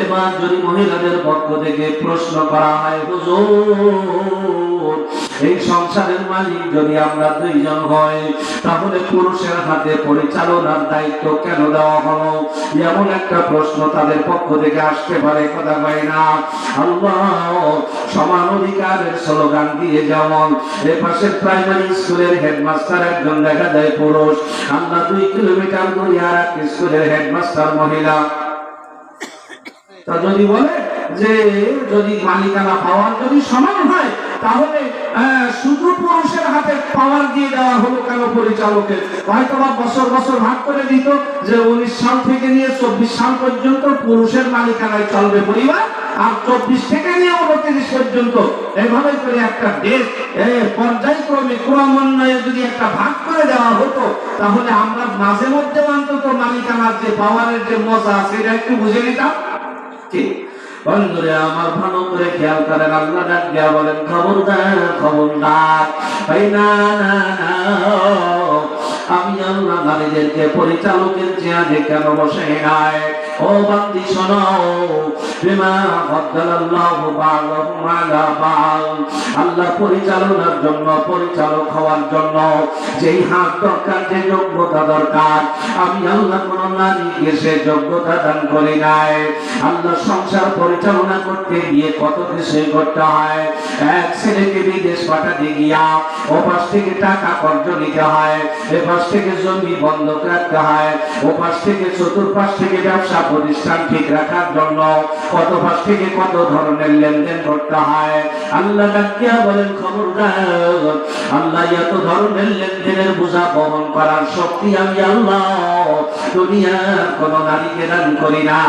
এবার যদি মহিলাদের পক্ষ থেকে প্রশ্ন করা হয়, হুজুর এই সংসারের মালিক যদি আমরা দুইজন হই, তাহলে পুরুষের হাতে পরিচালনার দায়িত্ব কেন দেওয়া হলো? এমন একটা প্রশ্ন তাদের পক্ষ থেকে আসতে পারে, কথা কয় না? আল্লাহ সমান অধিকারের স্লোগান দিয়ে যেমন এপাশের প্রাইমারি স্কুলের হেডমাস্টার একজন দেখা যায় পুরুষ, আমরা 2 কিলোমিটার দূরে আর এক স্কুলের হেডমাস্টার মহিলা। তা যদি বলে যে যদি মালিকানা পাওয়ার যদি সমান হয়, তাহলে শুধু পুরুষের হাতে পাওয়ার দিয়ে দেওয়া হলো কেন পরিচালকের? হয়তো বা বছর বছর ভাগ করে দিত যে 19 সাল থেকে নিয়ে 24 সাল পর্যন্ত পুরুষের মালিকানায় চলবে পরিবার, আর 24 থেকে নিয়ে 29 পর্যন্ত এভাবে করে একটা দেশ পর্যায়ক্রমে ক্রমান্বয়ে যদি একটা ভাগ করে দেওয়া হতো, তাহলে আমরা মাঝে মধ্যে অন্তত মালিকানার যে পাওয়ারের যে মজা আছে এটা একটু বুঝে নিতাম। বন্ধুরে আমার ভালো করে খেয়াল করেন, আল্লাহ ডাক দিয়া বলেন, খবরদার খবরদার, আমি আল্লাহ নারীদেরকে পরিচালকের চেয়ারে কেন বসে নাই? ও বান্দি শোনো, বিমা ফাদ্দালাল্লাহু বা'দাহুম আলা বা'দ, আল্লাহ পরিচালনার জন্য, পরিচালক হওয়ার জন্য যেই হাত দরকার, যে যোগ্যতা দরকার, আমি আল্লাহ কোন নারীকে সে যোগ্যতা দান করি নাই। আল্লাহ সংসার পরিচালনা করতে গিয়ে কত কিছু করতে হয়। এক ছেলেকে বিদেশ পাঠাতে গিয়া ওপাশ থেকে টাকা কর্জ নিতে হয়, এপাশ থেকে জমি বন্ধক রাখতে হয়, ওপাশ থেকে চতুর্পাশ থেকে ব্যবসা প্রতিষ্ঠান ঠিক রাখার জন্য কত পাশ থেকে কত ধরনের লেনদেন করতে হয়। আল্লাহ ডাকিয়া বলেন, খবরদার, আল্লাহ এত ধরনের লেনদেনের বোঝা বহন করার শক্তি আমি আল্লাহ দুনিয়ার কোন নারীকে দান করি না।